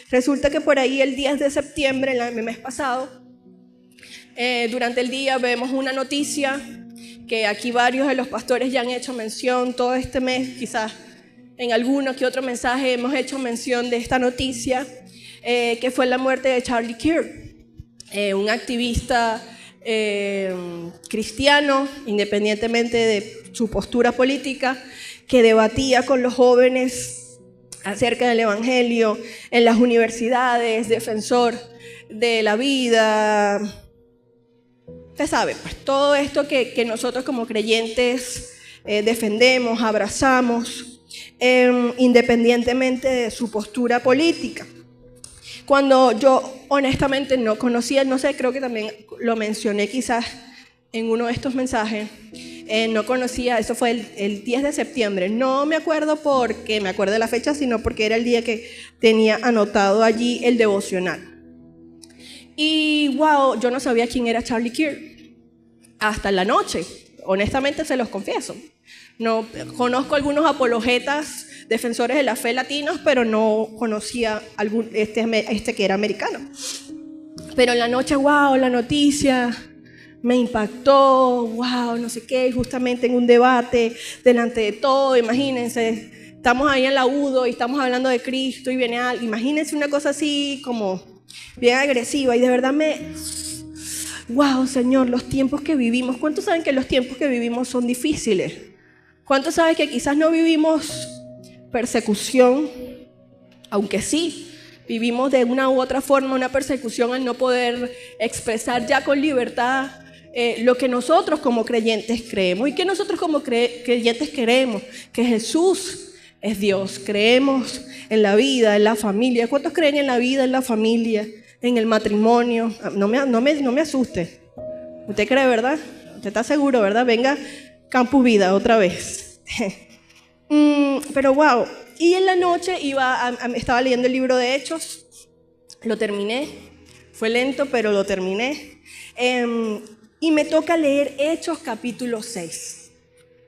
Resulta que por ahí el 10 de septiembre, el mes pasado, durante el día vemos una noticia que aquí varios de los pastores ya han hecho mención todo este mes, quizás en alguno que otro mensaje hemos hecho mención de esta noticia, que fue la muerte de Charlie Kirk, un activista cristiano, independientemente de su postura política, que debatía con los jóvenes acerca del evangelio en las universidades, defensor de la vida. Usted sabe, pues todo esto que nosotros como creyentes defendemos, abrazamos, independientemente de su postura política. Cuando yo honestamente no conocía, no sé, creo que también lo mencioné quizás en uno de estos mensajes, no conocía, eso fue el 10 de septiembre, no me acuerdo porque me acuerdo de la fecha, sino porque era el día que tenía anotado allí el devocional. Y wow, yo no sabía quién era Charlie Kirk hasta la noche, honestamente se los confieso. No conozco algunos apologetas, defensores de la fe latinos, pero no conocía este que era americano. Pero en la noche, wow, la noticia me impactó, wow, no sé qué, justamente en un debate, delante de todo, imagínense, estamos ahí en la UDO y estamos hablando de Cristo y viene alguien, imagínense una cosa así como bien agresiva y de verdad wow, Señor, los tiempos que vivimos, ¿cuántos saben que los tiempos que vivimos son difíciles? ¿Cuántos saben que quizás no vivimos persecución, aunque sí vivimos de una u otra forma una persecución al no poder expresar ya con libertad lo que nosotros como creyentes creemos? ¿Y que nosotros como creyentes creemos? Que Jesús es Dios. Creemos en la vida, en la familia. ¿Cuántos creen en la vida, en la familia, en el matrimonio? No me asuste. ¿Usted cree, verdad? ¿Usted está seguro, verdad? Venga, Campus Vida otra vez. Pero wow, y en la noche estaba leyendo el libro de Hechos, lo terminé, fue lento pero lo terminé, y me toca leer Hechos capítulo 6.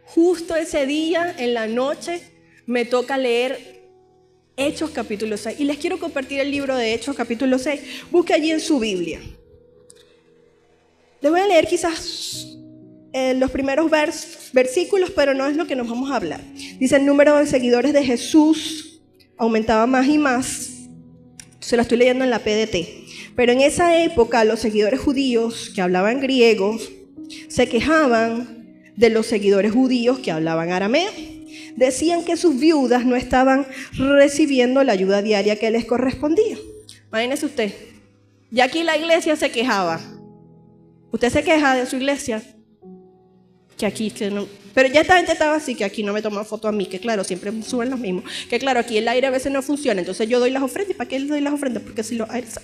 Justo ese día, en la noche, me toca leer Hechos capítulo 6, y les quiero compartir el libro de Hechos capítulo 6, busque allí en su Biblia. Les voy a leer quizás los primeros versículos, pero no es lo que nos vamos a hablar. Dice: el número de seguidores de Jesús aumentaba más y más. Se lo estoy leyendo en la PDT. Pero en esa época los seguidores judíos que hablaban griego se quejaban de los seguidores judíos que hablaban arameo. Decían que sus viudas no estaban recibiendo la ayuda diaria que les correspondía. Imagínese usted, ya aquí la iglesia se quejaba. ¿Usted se queja de su iglesia? Que aquí, que no, pero ya esta gente estaba así, que aquí no me toman foto a mí, que claro, siempre suben los mismos, que claro, aquí el aire a veces no funciona, entonces yo doy las ofrendas. ¿Y para qué les doy las ofrendas? Porque si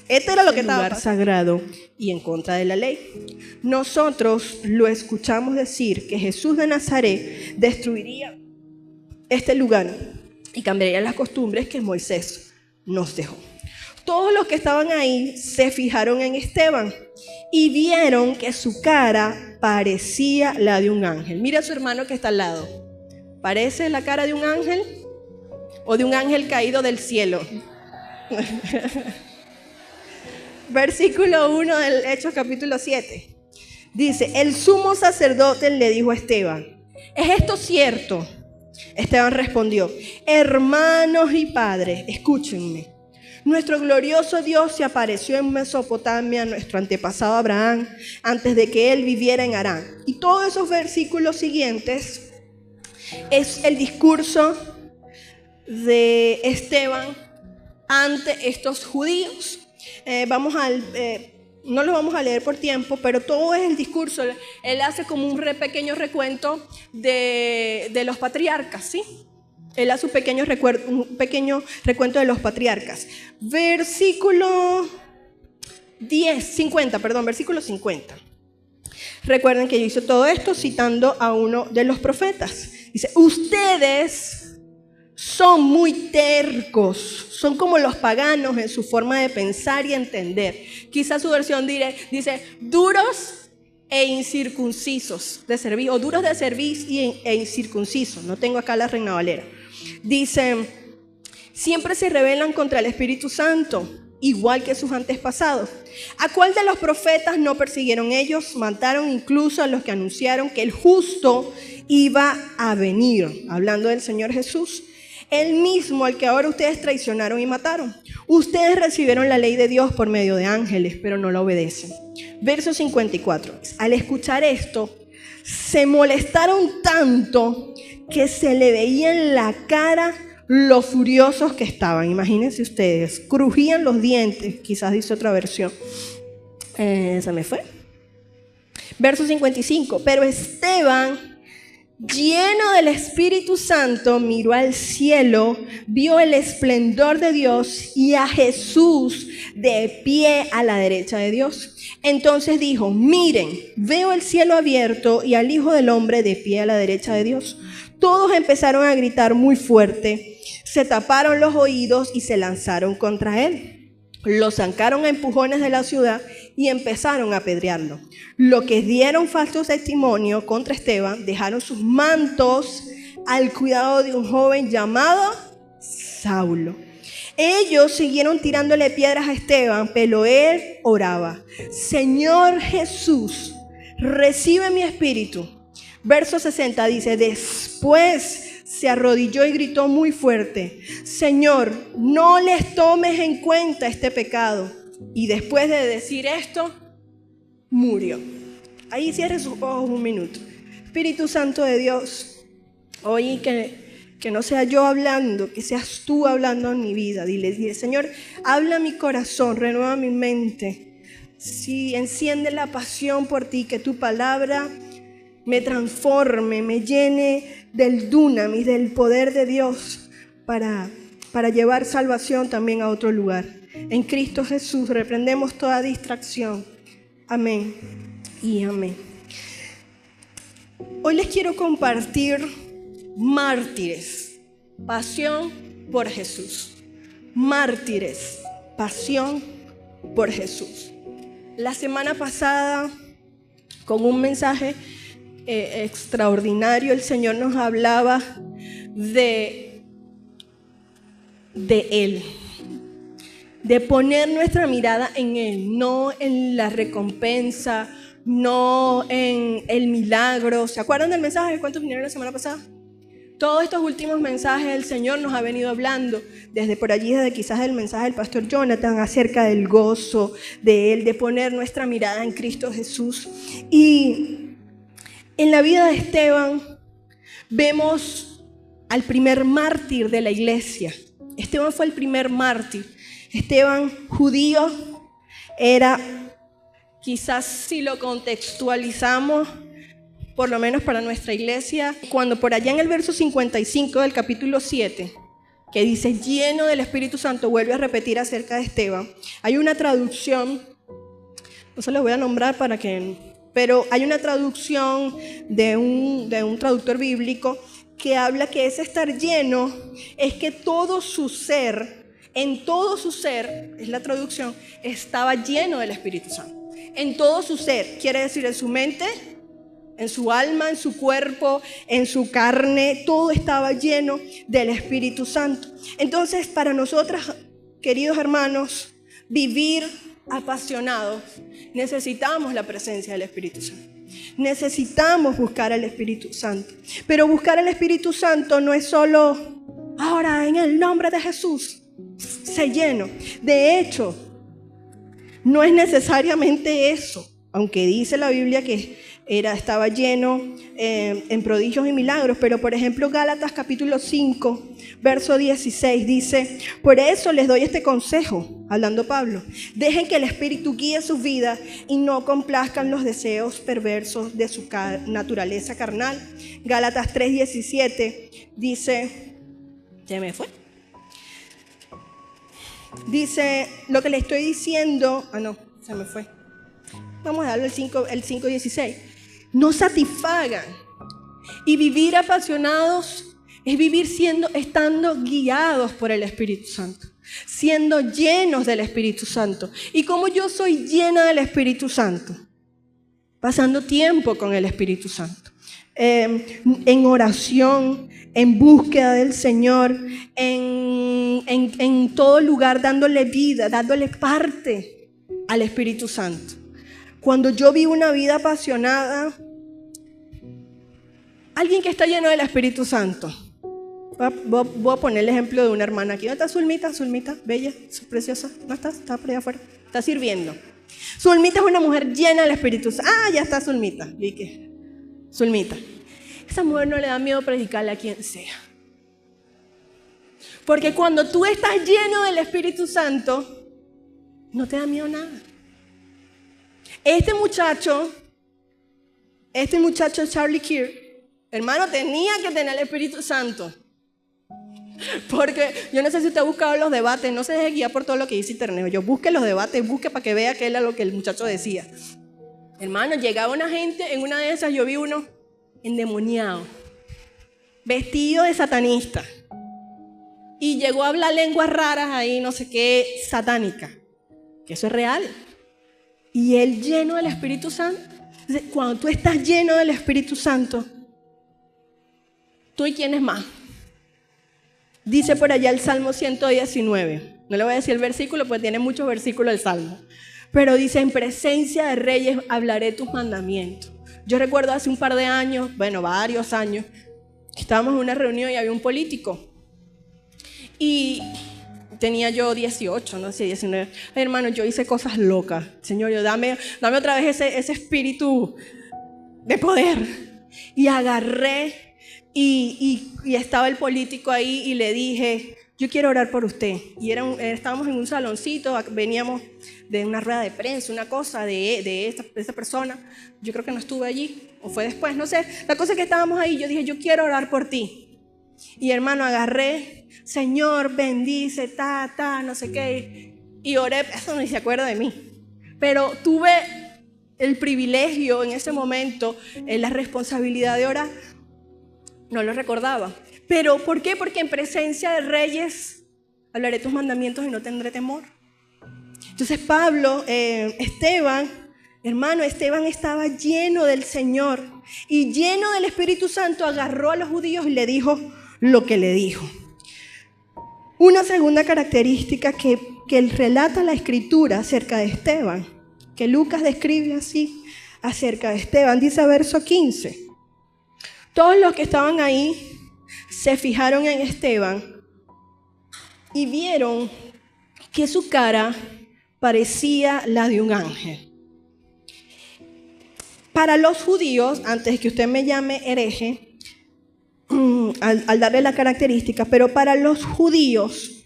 este era lo que estaba lugar sagrado y en contra de la ley. Nosotros lo escuchamos decir que Jesús de Nazaret destruiría este lugar y cambiaría las costumbres que Moisés nos dejó. Todos los que estaban ahí se fijaron en Esteban y vieron que su cara parecía la de un ángel. Mira a su hermano que está al lado. ¿Parece la cara de un ángel o de un ángel caído del cielo? Versículo 1 del Hechos capítulo 7. Dice: el sumo sacerdote le dijo a Esteban: ¿es esto cierto? Esteban respondió: hermanos y padres, escúchenme. Nuestro glorioso Dios se apareció en Mesopotamia a nuestro antepasado Abraham antes de que él viviera en Harán. Y todos esos versículos siguientes es el discurso de Esteban ante estos judíos. No lo vamos a leer por tiempo, pero todo es el discurso. Él hace como un pequeño recuento de los patriarcas, ¿sí? Él hace un pequeño recuento de los patriarcas. Versículo 50. Recuerden que yo hice todo esto citando a uno de los profetas. Dice: ustedes son muy tercos, son como los paganos en su forma de pensar y entender. Quizás su versión dice duros e incircuncisos de servir, o duros de servir e incircuncisos. No tengo acá la Reina Valera. Dice: siempre se rebelan contra el Espíritu Santo, igual que sus antepasados. ¿A cuál de los profetas no persiguieron ellos? Mataron incluso a los que anunciaron que el justo iba a venir, hablando del Señor Jesús, el mismo al que ahora ustedes traicionaron y mataron. Ustedes recibieron la ley de Dios por medio de ángeles, pero no la obedecen. Verso 54. Al escuchar esto, se molestaron tanto que se le veía en la cara lo furiosos que estaban. Imagínense ustedes, crujían los dientes, quizás dice otra versión. Se me fue. Verso 55. Pero Esteban, lleno del Espíritu Santo, miró al cielo, vio el esplendor de Dios y a Jesús de pie a la derecha de Dios. Entonces dijo: miren, veo el cielo abierto y al Hijo del Hombre de pie a la derecha de Dios. Todos empezaron a gritar muy fuerte, se taparon los oídos y se lanzaron contra él. Lo sacaron a empujones de la ciudad y empezaron a apedrearlo. Los que dieron falso testimonio contra Esteban dejaron sus mantos al cuidado de un joven llamado Saulo. Ellos siguieron tirándole piedras a Esteban, pero él oraba: Señor Jesús, recibe mi espíritu. Verso 60 dice: después se arrodilló y gritó muy fuerte: Señor, no les tomes en cuenta este pecado. Y después de decir esto, murió. Ahí cierre sus ojos un minuto. Espíritu Santo de Dios, hoy que no sea yo hablando, que seas tú hablando en mi vida. Dile, Señor, habla mi corazón, renueva mi mente. Sí, enciende la pasión por ti, que tu palabra me transforme, me llene del dunamis, del poder de Dios para llevar salvación también a otro lugar. En Cristo Jesús reprendemos toda distracción. Amén y amén. Hoy les quiero compartir mártires, pasión por Jesús. Mártires, pasión por Jesús. La semana pasada, con un mensaje extraordinario, el Señor nos hablaba de Él, de poner nuestra mirada en Él, no en la recompensa, no en el milagro. ¿Se acuerdan del mensaje? ¿Cuántos vinieron la semana pasada? Todos estos últimos mensajes el Señor nos ha venido hablando, desde por allí, desde quizás el mensaje del pastor Jonathan, acerca del gozo de Él, de poner nuestra mirada en Cristo Jesús. Y en la vida de Esteban vemos al primer mártir de la iglesia. Esteban fue el primer mártir. Esteban, judío, era, quizás si lo contextualizamos, por lo menos para nuestra iglesia, cuando por allá en el verso 55 del capítulo 7, que dice lleno del Espíritu Santo, vuelve a repetir acerca de Esteban, hay una traducción, no se los voy a nombrar pero hay una traducción de un traductor bíblico que habla que ese estar lleno es que todo su ser, en todo su ser, es la traducción, estaba lleno del Espíritu Santo. En todo su ser, quiere decir en su mente, en su alma, en su cuerpo, en su carne, todo estaba lleno del Espíritu Santo. Entonces, para nosotros, queridos hermanos, vivir apasionados, necesitamos la presencia del Espíritu Santo. Necesitamos buscar al Espíritu Santo. Pero buscar al Espíritu Santo no es solo, ahora en el nombre de Jesús, sé lleno. De hecho, no es necesariamente eso, aunque dice la Biblia que estaba lleno en prodigios y milagros. Pero por ejemplo Gálatas capítulo 5 verso 16 dice: por eso les doy este consejo, hablando Pablo, dejen que el Espíritu guíe sus vidas y no complazcan los deseos perversos de su naturaleza carnal. Gálatas 3:17 dice, ¿se me fue? Dice, lo que le estoy diciendo, se me fue. Vamos a darle el 5:16. No satisfagan. Y vivir apasionados es vivir estando guiados por el Espíritu Santo, siendo llenos del Espíritu Santo. ¿Y cómo yo soy llena del Espíritu Santo? Pasando tiempo con el Espíritu Santo, en oración, en búsqueda del Señor, en en todo lugar dándole vida, dándole parte al Espíritu Santo. Cuando yo vivo una vida apasionada, alguien que está lleno del Espíritu Santo. Voy a poner el ejemplo de una hermana aquí. ¿Dónde está Zulmita? Zulmita, bella, preciosa. ¿No estás? Está por allá afuera. Está sirviendo. Zulmita es una mujer llena del Espíritu Santo. Ah, ya está Zulmita. Vi que Zulmita. Esa mujer no le da miedo predicarle a quien sea. Porque cuando tú estás lleno del Espíritu Santo, no te da miedo nada. Este muchacho Charlie Kirk, hermano, tenía que tener el Espíritu Santo. Porque yo no sé si usted ha buscado los debates, no se deje guiar por todo lo que dice internet. Yo busque los debates, busque para que vea qué era lo que el muchacho decía. Hermano, llegaba una gente, en una de esas yo vi uno endemoniado, vestido de satanista. Y llegó a hablar lenguas raras ahí, no sé qué, satánica. Que eso es real. Y él lleno del Espíritu Santo. Entonces, cuando tú estás lleno del Espíritu Santo, ¿tú y quién es más? Dice por allá el Salmo 119. No le voy a decir el versículo, porque tiene muchos versículos el Salmo. Pero dice, en presencia de reyes hablaré tus mandamientos. Yo recuerdo hace un par de años, bueno, varios años, estábamos en una reunión y había un político. Y tenía yo 18, no sé, 19. Ay, hermano, yo hice cosas locas. Señor, dame otra vez ese espíritu de poder. Y agarré y estaba el político ahí y le dije, yo quiero orar por usted. Y estábamos en un saloncito, veníamos de una rueda de prensa, una cosa de esta persona. Yo creo que no estuve allí, o fue después, no sé. La cosa es que estábamos ahí, yo dije, yo quiero orar por ti. Y hermano, agarré, Señor, bendice, no sé qué. Y oré, eso ni se acuerda de mí. Pero tuve el privilegio en ese momento, la responsabilidad de orar. No lo recordaba. ¿Pero por qué? Porque en presencia de reyes hablaré tus mandamientos y no tendré temor. Entonces Esteban estaba lleno del Señor y lleno del Espíritu Santo, agarró a los judíos y le dijo lo que le dijo. Una segunda característica que relata la Escritura acerca de Esteban, que Lucas describe así acerca de Esteban, dice verso 15. Todos los que estaban ahí se fijaron en Esteban y vieron que su cara parecía la de un ángel. Para los judíos, antes de que usted me llame hereje, al darle la característica, pero para los judíos,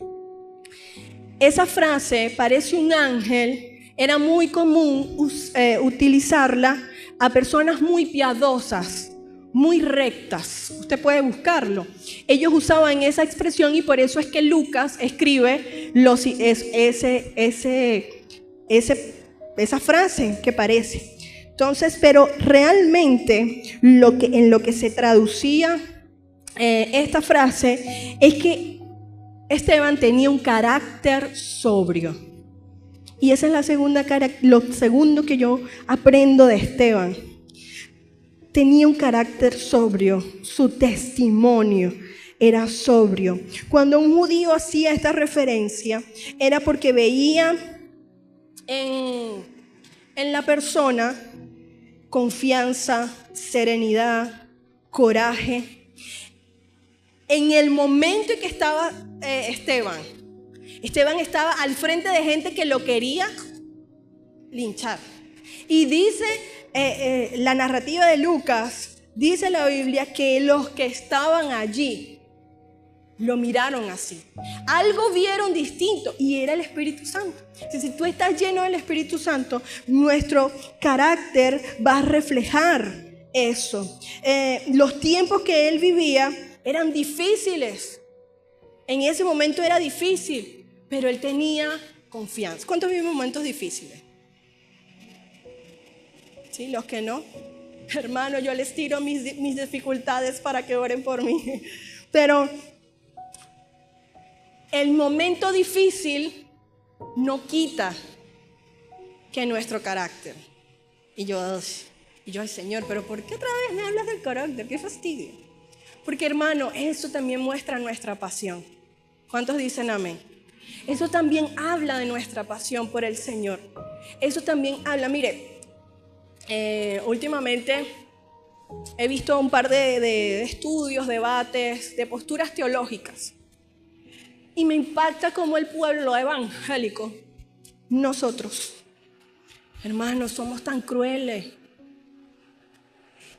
esa frase, parece un ángel, era muy común utilizarla a personas muy piadosas, muy rectas. Usted puede buscarlo. Ellos usaban esa expresión y por eso es que Lucas escribe esa frase que parece. Entonces, pero realmente en lo que se traducía esta frase es que Esteban tenía un carácter sobrio. Y esa es lo segundo que yo aprendo de Esteban. Tenía un carácter sobrio, su testimonio era sobrio. Cuando un judío hacía esta referencia, era porque veía en la persona confianza, serenidad, coraje. En el momento en que estaba Esteban estaba al frente de gente que lo quería linchar. Y dice la narrativa de Lucas, dice la Biblia que los que estaban allí lo miraron así. Algo vieron distinto y era el Espíritu Santo. Si tú estás lleno del Espíritu Santo, nuestro carácter va a reflejar eso. Los tiempos que él vivía eran difíciles. En ese momento era difícil, pero él tenía confianza. ¿Cuántos viven momentos difíciles? ¿Sí? Los que no. Hermano, yo les tiro mis dificultades para que oren por mí. Pero el momento difícil no quita que nuestro carácter. Y yo, ay, Señor, pero ¿por qué otra vez me hablas del carácter? ¡Qué fastidio! Porque, hermano, eso también muestra nuestra pasión. ¿Cuántos dicen amén? Eso también habla de nuestra pasión por el Señor. Eso también habla, mire, últimamente he visto un par de estudios, debates, de posturas teológicas. Y me impacta cómo el pueblo evangélico, nosotros, hermanos, somos tan crueles.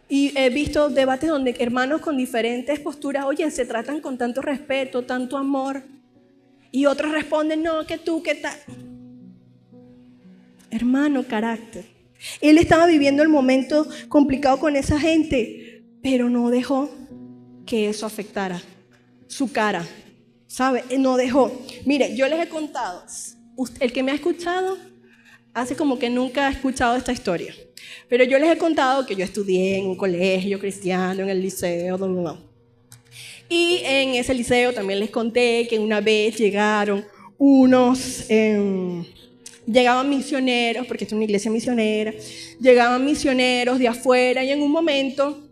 Y he visto debates donde hermanos con diferentes posturas, oye, se tratan con tanto respeto, tanto amor. Y otros responden, no, que tú, ¿qué tal? Hermano, carácter. Él estaba viviendo el momento complicado con esa gente, pero no dejó que eso afectara su cara, ¿sabe? No dejó. Mire, yo les he contado, el que me ha escuchado hace como que nunca ha escuchado esta historia, pero yo les he contado que yo estudié en un colegio cristiano, en el liceo, y en ese liceo también les conté que una vez llegaban misioneros, porque esto es una iglesia misionera, llegaban misioneros de afuera y en un momento,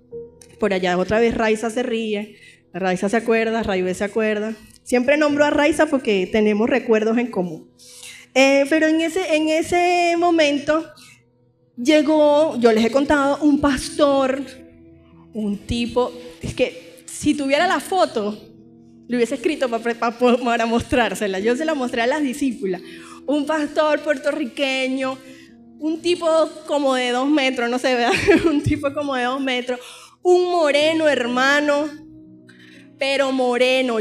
por allá otra vez Raiza se ríe, Raiza se acuerda, Raibé se acuerda, siempre nombro a Raiza porque tenemos recuerdos en común, pero en ese momento llegó, yo les he contado, un pastor, un tipo, es que si tuviera la foto, le hubiese escrito para mostrársela. Yo se la mostré a las discípulas. Un pastor puertorriqueño, un tipo como de 2 metros, no se vea, un tipo como de 2 metros, un moreno, hermano, pero moreno,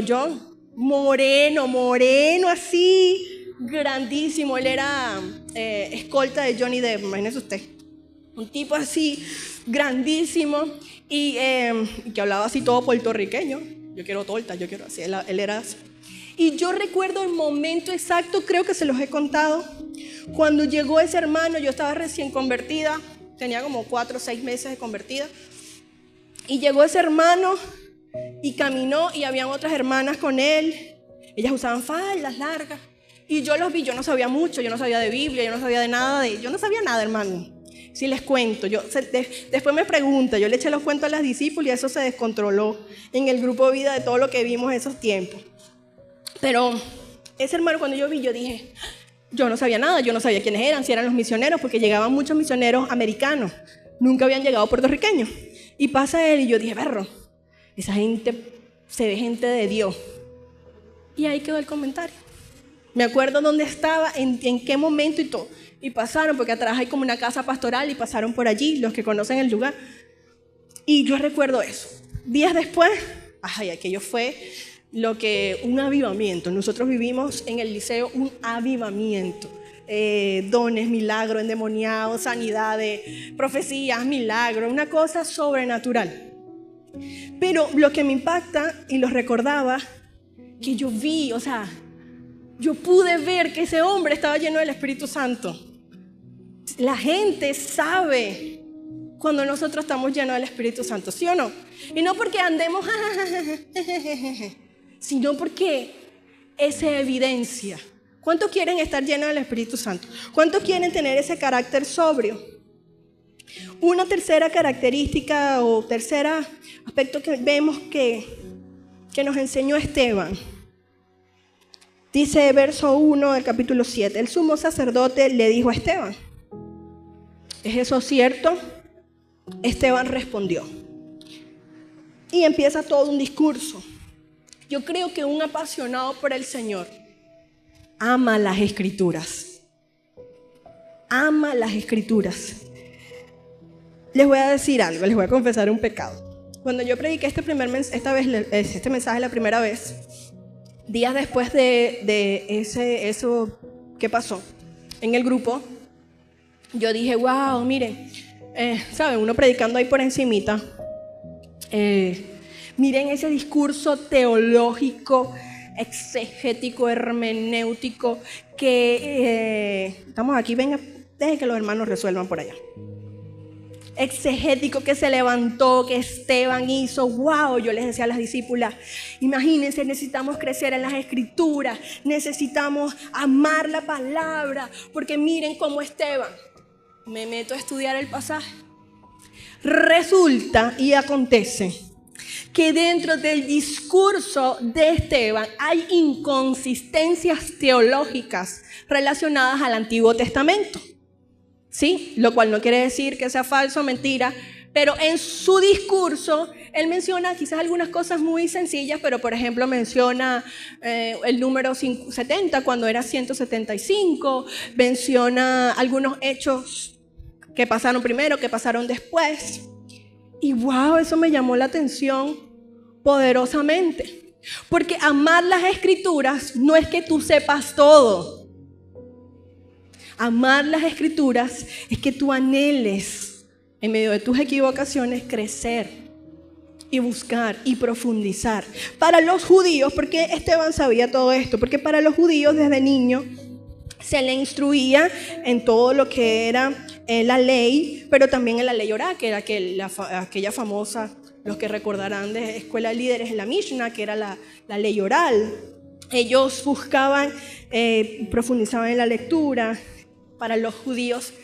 moreno así, grandísimo. Él era escolta de Johnny Depp, imagínese usted. Un tipo así, grandísimo, y que hablaba así todo puertorriqueño. Yo quiero torta, yo quiero así, él era así. Y yo recuerdo el momento exacto, creo que se los he contado, cuando llegó ese hermano. Yo estaba recién convertida, tenía como 4 o 6 meses de convertida, y llegó ese hermano y caminó, y habían otras hermanas con él. Ellas usaban faldas largas, y yo los vi. Yo no sabía mucho, yo no sabía de Biblia, yo no sabía de nada, yo no sabía nada, hermano. Si les cuento, después me pregunta, yo le eché los cuentos a las discípulas y eso se descontroló en el grupo de vida de todo lo que vimos esos tiempos. Pero ese hermano, cuando yo vi, yo dije, yo no sabía nada, yo no sabía quiénes eran, si eran los misioneros, porque llegaban muchos misioneros americanos, nunca habían llegado puertorriqueños. Y pasa él y yo dije, perro, esa gente se ve gente de Dios. Y ahí quedó el comentario. Me acuerdo dónde estaba, en qué momento y todo. Y pasaron, porque atrás hay como una casa pastoral, y pasaron por allí, los que conocen el lugar. Y yo recuerdo eso. Días después, aquello fue un avivamiento. Nosotros vivimos en el liceo un avivamiento. Dones, milagros, endemoniados, sanidades, profecías, milagros, una cosa sobrenatural. Pero lo que me impacta, y lo recordaba, que yo vi, yo pude ver que ese hombre estaba lleno del Espíritu Santo. La gente sabe cuando nosotros estamos llenos del Espíritu Santo, ¿sí o no? Y no porque andemos, sino porque es evidencia. ¿Cuántos quieren estar llenos del Espíritu Santo? ¿Cuántos quieren tener ese carácter sobrio? Una tercera característica o tercer aspecto que vemos que nos enseñó Esteban. Dice verso 1 del capítulo 7, el sumo sacerdote le dijo a Esteban, ¿es eso cierto? Esteban respondió. Y empieza todo un discurso. Yo creo que un apasionado por el Señor ama las Escrituras. Ama las Escrituras. Les voy a decir algo, les voy a confesar un pecado. Cuando yo prediqué este mensaje la primera vez, días después de eso que pasó en el grupo, yo dije, wow, miren, ¿saben? Uno predicando ahí por encimita, miren ese discurso teológico, exegético, hermenéutico, que estamos aquí, venga, dejen que los hermanos resuelvan por allá. Exegético que se levantó, que Esteban hizo, wow, yo les decía a las discípulas, imagínense, necesitamos crecer en las Escrituras, necesitamos amar la palabra, porque miren cómo Esteban, me meto a estudiar el pasaje, resulta y acontece que dentro del discurso de Esteban hay inconsistencias teológicas relacionadas al Antiguo Testamento. ¿Sí? Lo cual no quiere decir que sea falso o mentira, pero en su discurso él menciona quizás algunas cosas muy sencillas, pero por ejemplo menciona el número 70 cuando era 175, menciona algunos hechos que pasaron primero, que pasaron después. Y wow, eso me llamó la atención poderosamente. Porque amar las Escrituras no es que tú sepas todo. Amar las Escrituras es que tú anheles, en medio de tus equivocaciones, crecer y buscar y profundizar. Para los judíos, ¿por qué Esteban sabía todo esto? Porque para los judíos desde niño se le instruía en todo lo que era la ley, pero también en la ley orá, que era aquella famosa, los que recordarán de Escuela de Líderes, en la Mishnah, que era la ley oral. Ellos buscaban, profundizaban en la lectura. Para los judíos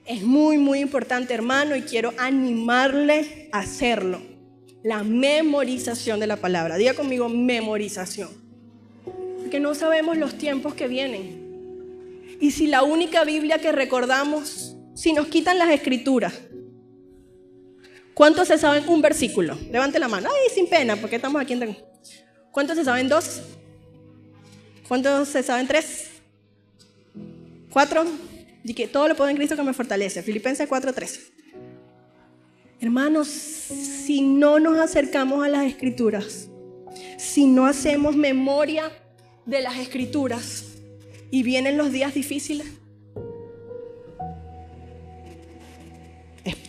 es muy, muy importante, hermano, y quiero animarle a hacerlo. La memorización de la palabra. Diga conmigo, memorización. Porque no sabemos los tiempos que vienen. Y si la única Biblia que recordamos, si nos quitan las Escrituras, ¿cuántos se saben un versículo? Levante la mano. Ay, sin pena, porque estamos aquí en... ¿Cuántos se saben 2? ¿Cuántos se saben 3? 4. Y que todo lo puedo en Cristo que me fortalece. Filipenses 4:13. Hermanos, si no nos acercamos a las Escrituras, si no hacemos memoria de las Escrituras y vienen los días difíciles,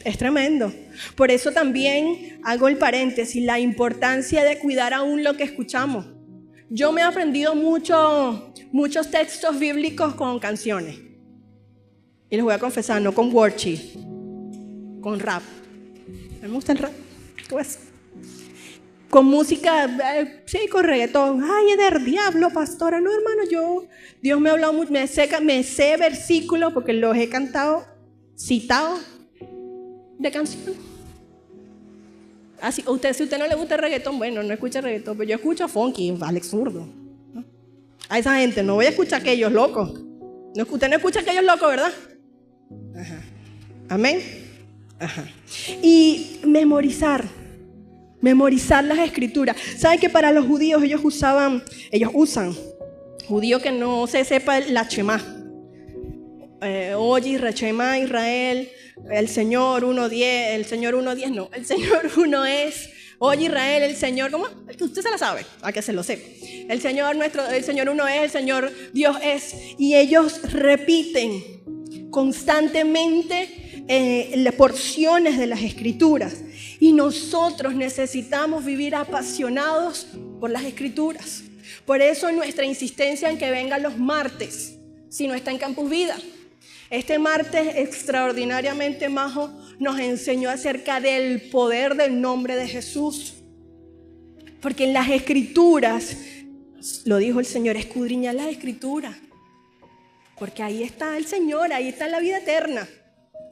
es tremendo. Por eso también hago el paréntesis, la importancia de cuidar aún lo que escuchamos. Yo me he aprendido muchos textos bíblicos con canciones. Y les voy a confesar, no con worship, con rap. A mí me gusta el rap. ¿Qué es? Con música, sí, con reggaetón. Ay, es del diablo, pastora. No, hermano, Dios me ha hablado mucho. Me sé versículos porque los he cantado, citado de canciones. Así, si usted no le gusta el reggaetón, bueno, no escucha reggaetón, pero yo escucho funky, Alex Zurdo, ¿no? A esa gente, no voy a escuchar a aquellos locos. Usted no escucha a aquellos locos, ¿verdad? Ajá. Amén. Ajá. Y memorizar las Escrituras. ¿Saben que para los judíos ellos usan, judío que no se sepa la Shema, oye, Rechema Israel, el Señor 1:10, el Señor 1:10 no, el Señor uno es, oye Israel, el Señor, ¿cómo? Usted se la sabe, a que se lo sepa. El Señor uno es, el Señor Dios es. Y ellos repiten constantemente porciones de las Escrituras. Y nosotros necesitamos vivir apasionados por las Escrituras. Por eso nuestra insistencia en que vengan los martes, si no está en Campus Vida. Este martes extraordinariamente Majo nos enseñó acerca del poder del nombre de Jesús. Porque en las Escrituras, lo dijo el Señor, escudriñad las Escrituras. Porque ahí está el Señor, ahí está la vida eterna.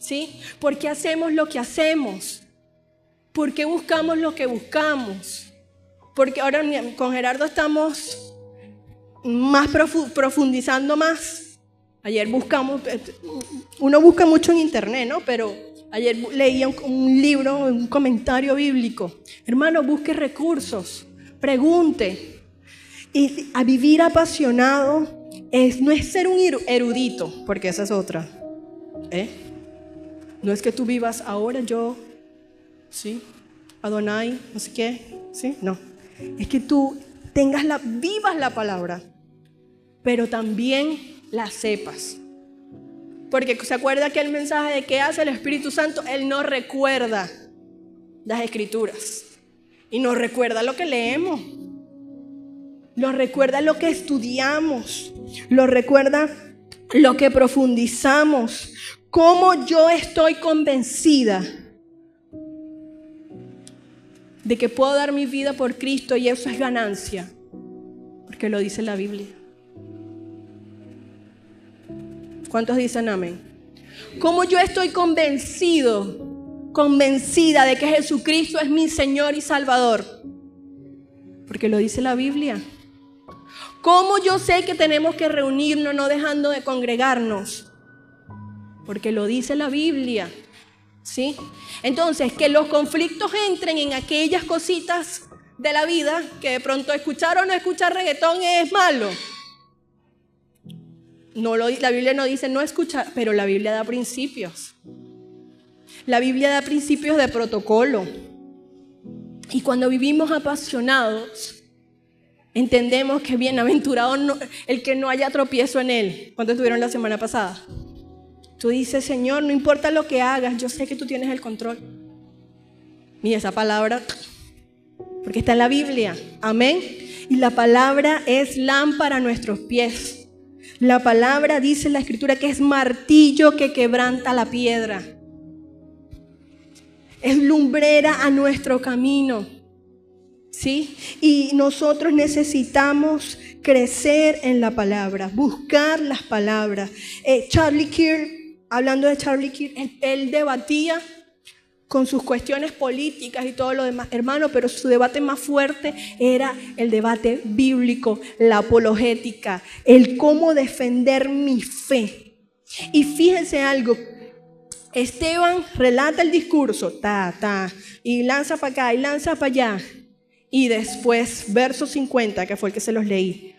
¿Sí? ¿Por qué hacemos lo que hacemos? ¿Por qué buscamos lo que buscamos? Porque ahora con Gerardo estamos más profundizando más. Ayer uno busca mucho en internet, ¿no? Pero ayer leía un libro, un comentario bíblico. Hermano, busque recursos, pregunte. Y a vivir apasionado no es ser un erudito, porque esa es otra. No es que tú vivas ahora yo, ¿sí? Adonai, no sé qué, ¿sí? No. Es que tú vivas la palabra, pero también la sepas. Porque se acuerda que el mensaje de qué hace el Espíritu Santo, Él nos recuerda las Escrituras. Y nos recuerda lo que leemos. Nos recuerda lo que estudiamos. Nos recuerda lo que profundizamos. Cómo yo estoy convencida de que puedo dar mi vida por Cristo y eso es ganancia. Porque lo dice la Biblia. ¿Cuántos dicen amén? Cómo yo estoy convencido convencida de que Jesucristo es mi Señor y Salvador? Porque lo dice la Biblia. ¿Cómo yo sé que tenemos que reunirnos no dejando de congregarnos? Porque lo dice la Biblia, ¿sí? Entonces, que los conflictos entren en aquellas cositas de la vida, que de pronto escuchar o no escuchar reggaetón es malo. La Biblia no dice no escuchar, pero la Biblia da principios. La Biblia da principios de protocolo. Y cuando vivimos apasionados, entendemos que bienaventurado el que no haya tropiezo en él. ¿Cuántos estuvieron la semana pasada? Tú dices, Señor, no importa lo que hagas, yo sé que tú tienes el control. Mira esa palabra, porque está en la Biblia. Amén. Y la palabra es lámpara a nuestros pies. La palabra dice en la Escritura que es martillo que quebranta la piedra. Es lumbrera a nuestro camino, ¿sí? Y nosotros necesitamos crecer en la palabra, buscar las palabras. Charlie Kirk, hablando de Charlie Kirk, él debatía con sus cuestiones políticas y todo lo demás, hermano, pero su debate más fuerte era el debate bíblico, la apologética, el cómo defender mi fe. Y fíjense algo, Esteban relata el discurso, y lanza para acá y lanza para allá. Y después, verso 50, que fue el que se los leí,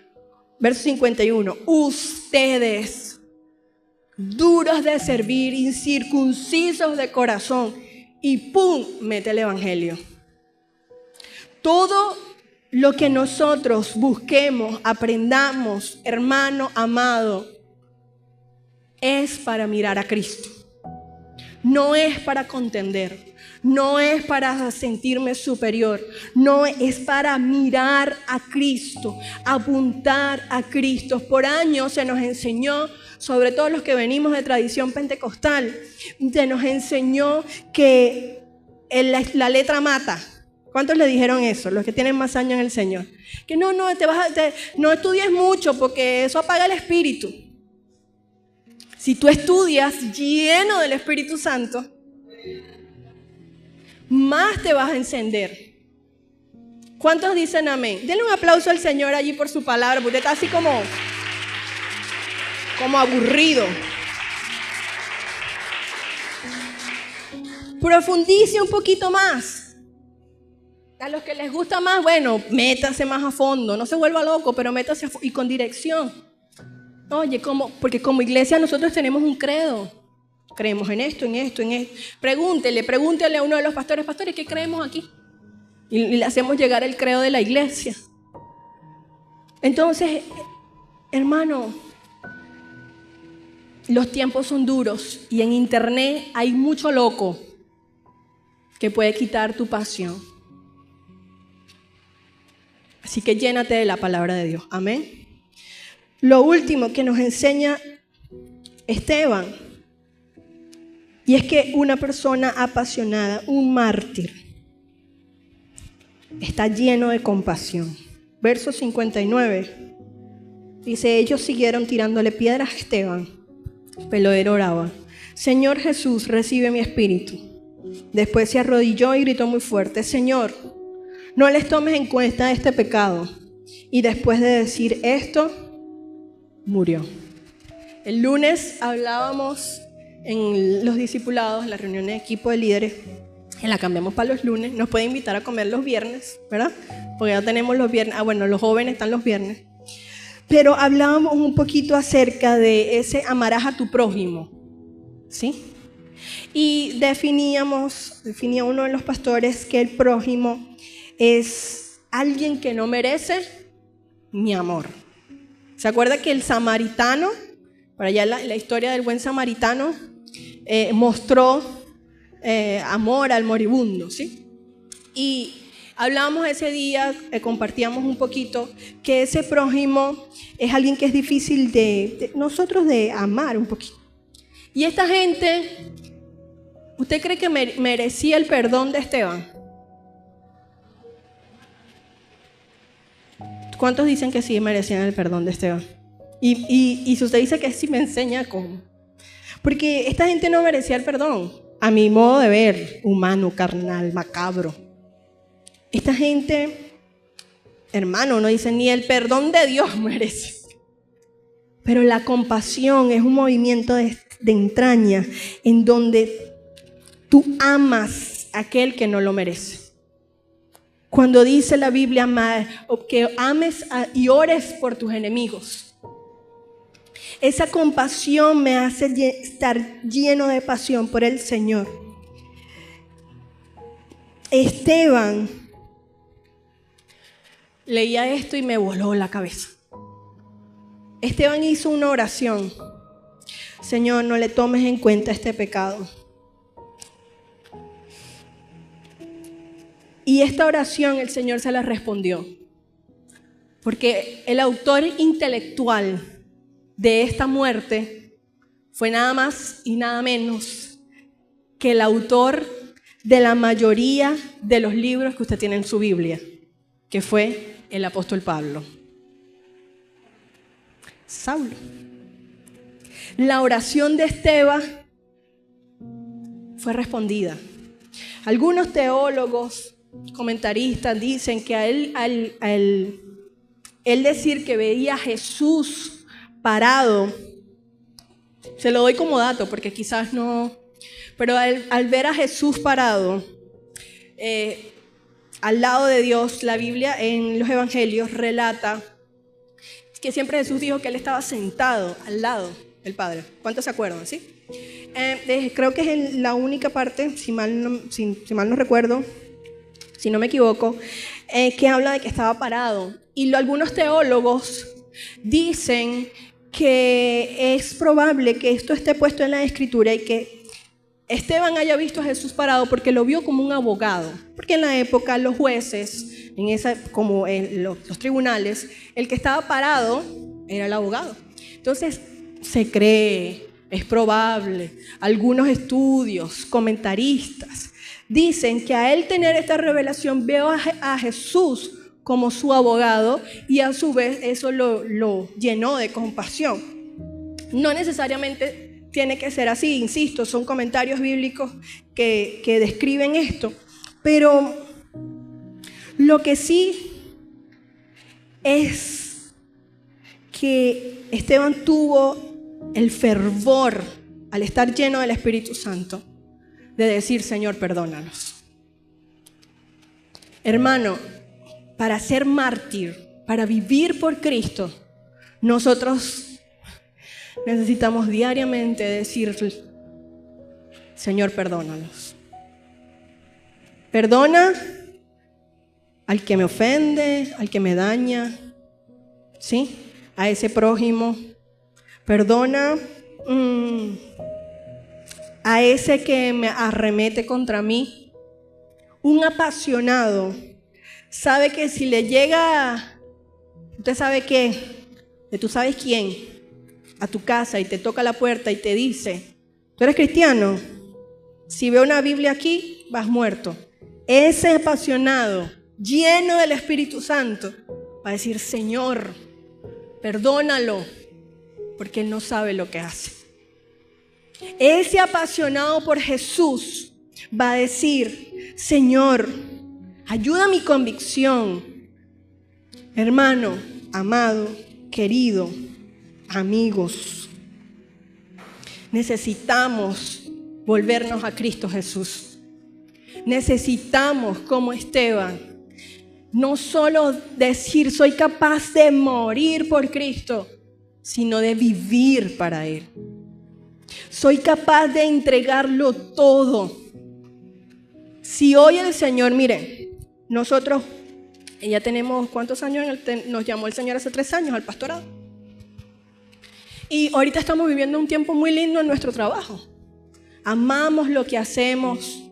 verso 51, ustedes, duros de servir, incircuncisos de corazón, y ¡pum!, mete el evangelio. Todo lo que nosotros busquemos, aprendamos, hermano amado, es para mirar a Cristo. No es para contender, no es para sentirme superior, no es para mirar a Cristo, apuntar a Cristo. Por años se nos enseñó, sobre todo los que venimos de tradición pentecostal, se nos enseñó que la letra mata. ¿Cuántos le dijeron eso? Los que tienen más años en el Señor. Que no estudies mucho porque eso apaga el espíritu. Si tú estudias lleno del Espíritu Santo, más te vas a encender. ¿Cuántos dicen amén? Denle un aplauso al Señor allí por su palabra, porque está así como aburrido. Profundice un poquito más. A los que les gusta más, bueno, métase más a fondo. No se vuelva loco, pero métase a fondo y con dirección. Oye, porque como iglesia nosotros tenemos un credo. Creemos en esto, en esto, en esto. Pregúntele a uno de los pastores, ¿qué creemos aquí? Y le hacemos llegar el credo de la iglesia. Entonces, hermano, los tiempos son duros y en internet hay mucho loco que puede quitar tu pasión. Así que llénate de la palabra de Dios. Amén. Lo último que nos enseña Esteban, y es que una persona apasionada, un mártir, está lleno de compasión. Verso 59, dice, ellos siguieron tirándole piedras a Esteban, pero él oraba, Señor Jesús, recibe mi espíritu. Después se arrodilló y gritó muy fuerte, Señor, no les tomes en cuenta este pecado. Y después de decir esto, murió. El lunes hablábamos en los discipulados, en la reunión de equipo de líderes, que la cambiamos para los lunes. Nos puede invitar a comer los viernes, ¿verdad? Porque ya tenemos los viernes. Los jóvenes están los viernes. Pero hablábamos un poquito acerca de ese amarás a tu prójimo, ¿sí? Y definía uno de los pastores que el prójimo es alguien que no merece mi amor. ¿Se acuerda que el samaritano, por allá la historia del buen samaritano, mostró amor al moribundo, ¿sí? Y hablábamos ese día, compartíamos un poquito, que ese prójimo es alguien que es difícil de nosotros de amar un poquito. Y esta gente, ¿usted cree que merecía el perdón de Esteban? ¿Cuántos dicen que sí merecían el perdón de Esteban? Y si usted dice que sí, me enseña cómo. Porque esta gente no merecía el perdón. a mi modo de ver, humano, carnal, macabro. Esta gente, hermano, no dice ni el perdón de Dios merece. Pero la compasión es un movimiento de entraña en donde tú amas a aquel que no lo merece. Cuando dice la Biblia que ames y ores por tus enemigos, esa compasión me hace estar lleno de pasión por el Señor. Esteban, leía esto y me voló la cabeza. Esteban hizo una oración. Señor, no le tomes en cuenta este pecado. Y esta oración el Señor se la respondió. Porque el autor intelectual de esta muerte fue nada más y nada menos que el autor de la mayoría de los libros que usted tiene en su Biblia, que fue el apóstol Pablo. Saulo. La oración de Esteban fue respondida. Algunos teólogos, comentaristas dicen que él decir que veía a Jesús parado, se lo doy como dato porque quizás no, pero al ver a Jesús parado al lado de Dios, la Biblia en los evangelios relata que siempre Jesús dijo que él estaba sentado al lado del Padre. ¿Cuántos se acuerdan? ¿Sí? Creo que es en la única parte, si mal no recuerdo, si no me equivoco, que habla de que estaba parado. Y algunos teólogos dicen que es probable que esto esté puesto en la Escritura y que Esteban haya visto a Jesús parado porque lo vio como un abogado. Porque en la época los jueces, como en los tribunales, el que estaba parado era el abogado. Entonces se cree, es probable, algunos estudios, comentaristas, dicen que a él tener esta revelación veo a Jesús como su abogado y a su vez eso lo llenó de compasión. No necesariamente tiene que ser así, insisto, son comentarios bíblicos que describen esto, pero lo que sí es que Esteban tuvo el fervor al estar lleno del Espíritu Santo de decir, Señor, perdónanos. Hermano, para ser mártir, para vivir por Cristo, nosotros necesitamos diariamente decir, Señor, perdónanos. Perdona al que me ofende, al que me daña, ¿sí? A ese prójimo. Perdona a ese que me arremete contra mí. Un apasionado sabe que si le llega, usted sabe qué, tú sabes quién, a tu casa y te toca la puerta y te dice, ¿tú eres cristiano? Si veo una Biblia aquí, vas muerto. Ese apasionado, lleno del Espíritu Santo, va a decir, Señor, perdónalo, porque él no sabe lo que hace. Ese apasionado por Jesús va a decir, Señor, ayuda a mi convicción. Hermano, amado, querido, amigos, necesitamos volvernos a Cristo Jesús. Necesitamos, como Esteban, no solo decir soy capaz de morir por Cristo, sino de vivir para Él. Soy capaz de entregarlo todo. Si hoy el Señor, mire, nosotros ya tenemos, ¿cuántos años? Nos llamó el Señor hace 3 años al pastorado. Y ahorita estamos viviendo un tiempo muy lindo en nuestro trabajo. Amamos lo que hacemos.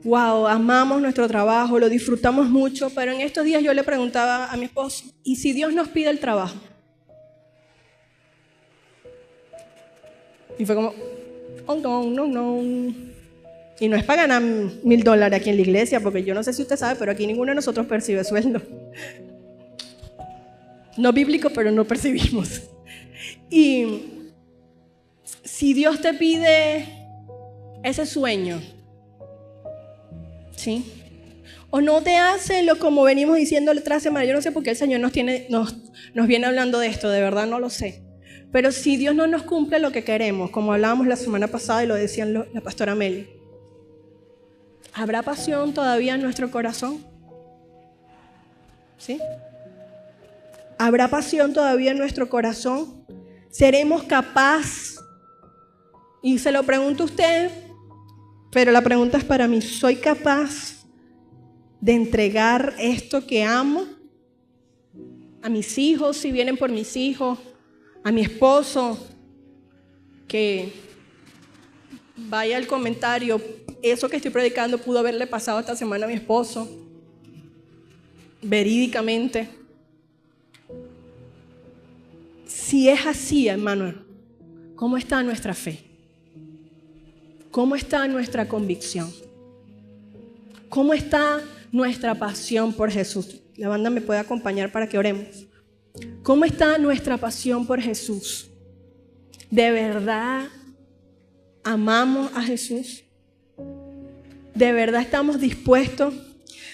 Wow, amamos nuestro trabajo, lo disfrutamos mucho, pero en estos días yo le preguntaba a mi esposo, ¿y si Dios nos pide el trabajo? Y fue como, oh no. Y no es para ganar $1,000 aquí en la iglesia, porque yo no sé si usted sabe, pero aquí ninguno de nosotros percibe sueldo. No bíblico, pero no percibimos. Y si Dios te pide ese sueño, ¿sí? O no te hace lo como venimos diciendo la otra semana. Yo no sé por qué el Señor nos viene hablando de esto, de verdad no lo sé. Pero si Dios no nos cumple lo que queremos, como hablábamos la semana pasada y lo decía la pastora Meli, ¿habrá pasión todavía en nuestro corazón? ¿Sí? ¿Habrá pasión todavía en nuestro corazón? ¿Seremos capaces? Y se lo pregunto a usted, pero la pregunta es para mí. ¿Soy capaz de entregar esto que amo a mis hijos, si vienen por mis hijos, a mi esposo, que vaya al comentario, eso que estoy predicando pudo haberle pasado esta semana a mi esposo, verídicamente? Si es así, hermano, ¿cómo está nuestra fe? ¿Cómo está nuestra convicción? ¿Cómo está nuestra pasión por Jesús? La banda me puede acompañar para que oremos. ¿Cómo está nuestra pasión por Jesús? ¿De verdad amamos a Jesús? ¿De verdad estamos dispuestos?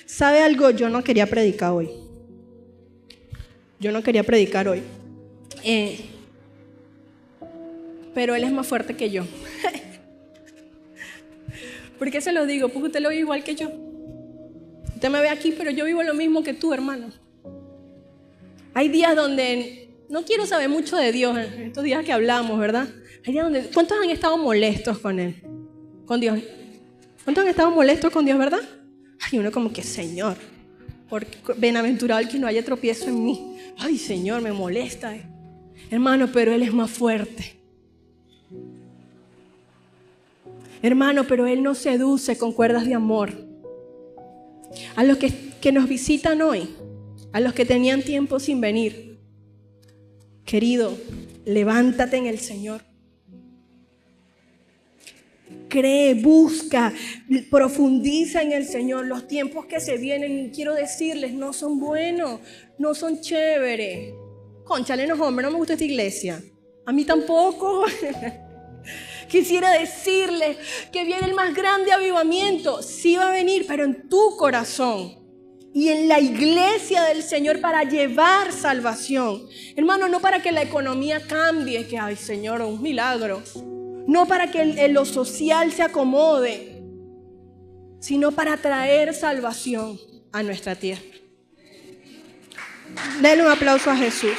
¿Sabe algo? Yo no quería predicar hoy. Pero Él es más fuerte que yo. ¿Por qué se lo digo? Porque usted lo vive igual que yo. Usted me ve aquí, pero yo vivo lo mismo que tú, hermano. Hay días donde no quiero saber mucho de Dios, en estos días que hablamos, ¿verdad? Hay días donde, ¿cuántos han estado molestos con Él? Con Dios. ¿Cuántos han estado molestos con Dios, verdad? Ay, uno como que, Señor, bienaventurado el que no haya tropiezo en mí. Ay, Señor, me molesta. Hermano, pero Él es más fuerte. Hermano, pero Él nos seduce con cuerdas de amor. A los que nos visitan hoy, a los que tenían tiempo sin venir, querido, levántate en el Señor. Cree, busca, profundiza en el Señor. Los tiempos que se vienen, quiero decirles, no son buenos, no son chéveres. Cónchale, no, hombre, no me gusta esta iglesia. A mí tampoco. Quisiera decirles que viene el más grande avivamiento. Sí va a venir, pero en tu corazón y en la iglesia del Señor para llevar salvación. Hermano, no para que la economía cambie, que ay Señor, un milagro. No para que lo social se acomode, sino para traer salvación a nuestra tierra. Denle un aplauso a Jesús.